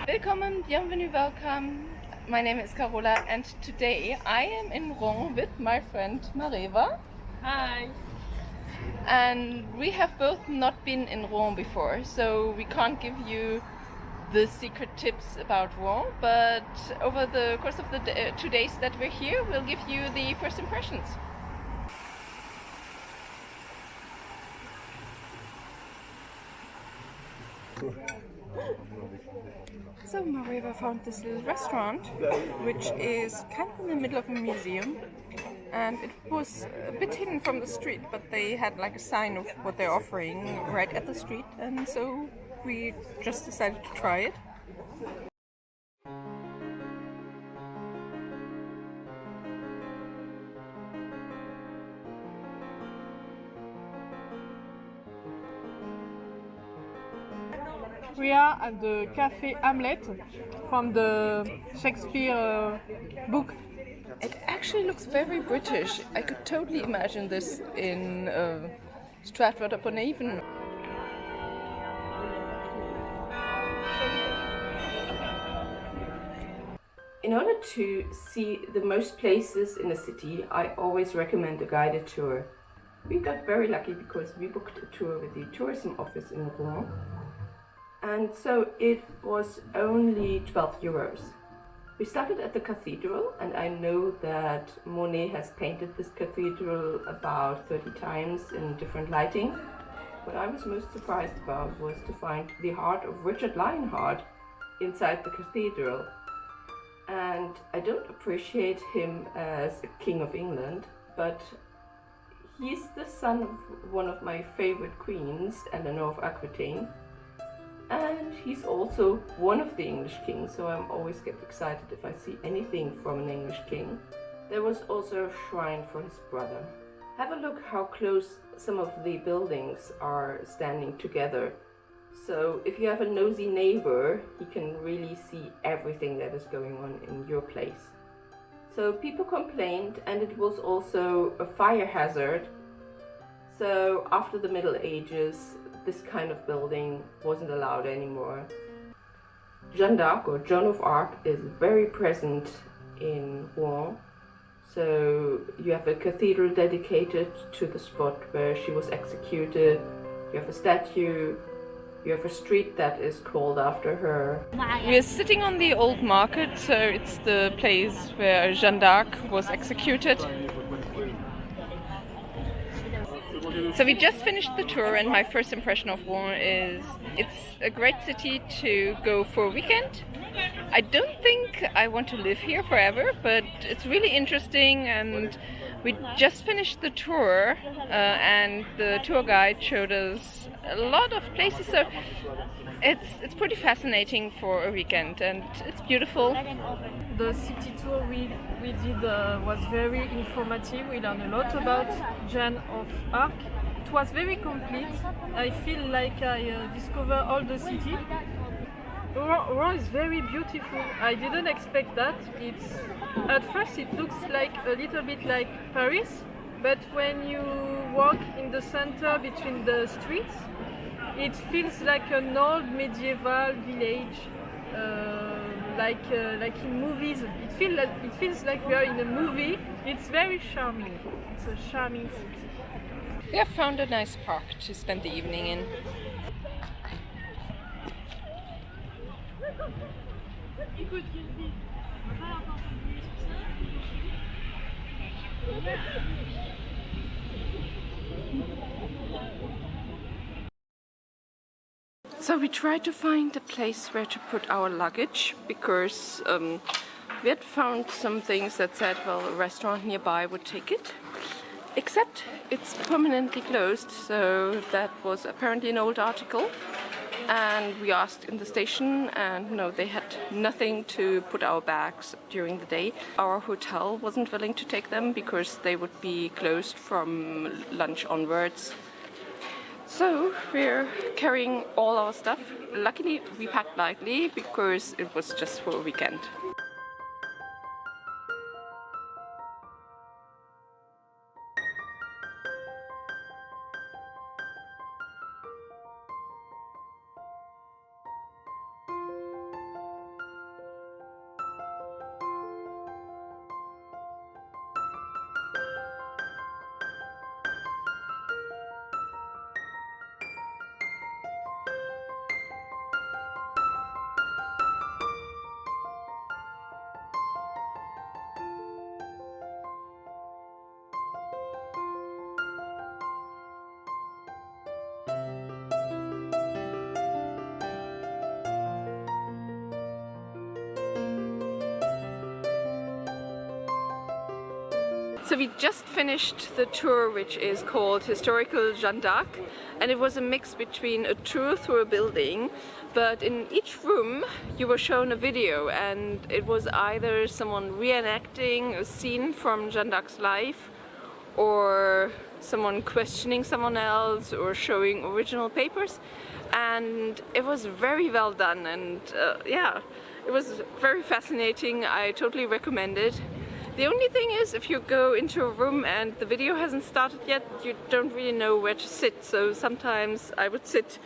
Willkommen, bienvenue, welcome. My name is Carola and today I am in Rouen with my friend Mareva. Hi. And we have both not been in Rouen before, so we can't give you the secret tips about Rouen, but over the course of the 2 days that we're here, we'll give you the first impressions. So Mareva found this little restaurant, which is kind of in the middle of a museum, and it was a bit hidden from the street, but they had like a sign of what they're offering right at the street, and so we just decided to try it. We are at the Café Hamlet from the Shakespeare book. It actually looks very British. I could totally imagine this in Stratford-upon-Avon. In order to see the most places in a city, I always recommend a guided tour. We got very lucky because we booked a tour with the tourism office in Rouen, and so it was only 12 euros. We started at the cathedral, and I know that Monet has painted this cathedral about 30 times in different lighting. What I was most surprised about was to find the heart of Richard Lionheart inside the cathedral. And I don't appreciate him as a king of England, but he's the son of one of my favorite queens, Eleanor of Aquitaine. And he's also one of the English kings, so I'm always get excited if I see anything from an English king. There was also a shrine for his brother. Have a look how close some of the buildings are standing together. So if you have a nosy neighbor, he can really see everything that is going on in your place. So people complained, and it was also a fire hazard. So after the Middle Ages, this kind of building wasn't allowed anymore. Jeanne d'Arc, or Joan of Arc, is very present in Rouen. So you have a cathedral dedicated to the spot where she was executed. You have a statue. You have a street that is called after her. We are sitting on the old market, so it's the place where Jeanne d'Arc was executed. So we just finished the tour, and my first impression of Rouen is it's a great city to go for a weekend. I don't think I want to live here forever, but it's really interesting, and we just finished the tour and the tour guide showed us a lot of places, so it's pretty fascinating for a weekend, and it's beautiful. The city tour we did was very informative. We learned a lot about Joan of Arc. It was very complete. I feel like I discovered all the city. Rouen is very beautiful. I didn't expect that. At first it looks like a little bit like Paris, but when you walk in the center between the streets, it feels like an old medieval village, like in movies. It feels like we are in a movie. It's very charming. It's a charming city. We have found a nice park to spend the evening in. So we tried to find a place where to put our luggage, because we had found some things that said, well, a restaurant nearby would take it. Except it's permanently closed, so that was apparently an old article. And we asked in the station, and no, they had nothing to put our bags during the day. Our hotel wasn't willing to take them because they would be closed from lunch onwards. So we're carrying all our stuff. Luckily we packed lightly because it was just for a weekend. So we just finished the tour, which is called Historical Jeanne, and it was a mix between a tour through a building, but in each room you were shown a video, and it was either someone reenacting a scene from Jeanne d'Arc's life, or someone questioning someone else, or showing original papers, and it was very well done, and yeah, it was very fascinating. I totally recommend it. The only thing is, if you go into a room and the video hasn't started yet, you don't really know where to sit. So sometimes I would sit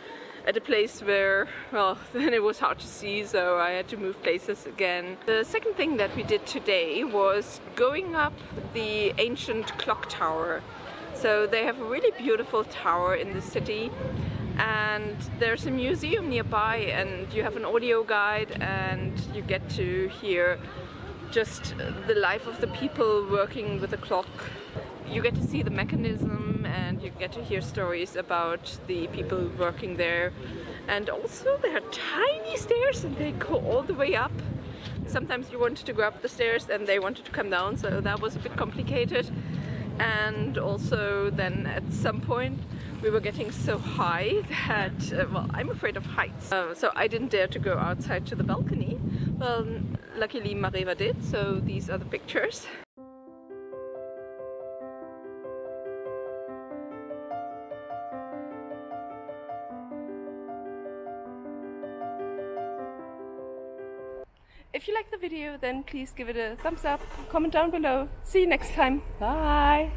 at a place where, well, then it was hard to see, so I had to move places again. The second thing that we did today was going up the ancient clock tower. So they have a really beautiful tower in the city, and there's a museum nearby, and you have an audio guide, and you get to hear just the life of the people working with the clock. You get to see the mechanism, and you get to hear stories about the people working there. And also there are tiny stairs, and they go all the way up. Sometimes you wanted to go up the stairs and they wanted to come down, so that was a bit complicated. And also then at some point we were getting so high that, well, I'm afraid of heights. So I didn't dare to go outside to the balcony. Well, luckily Mareva did, so these are the pictures. If you like the video, then please give it a thumbs up, comment down below. See you next time. Bye!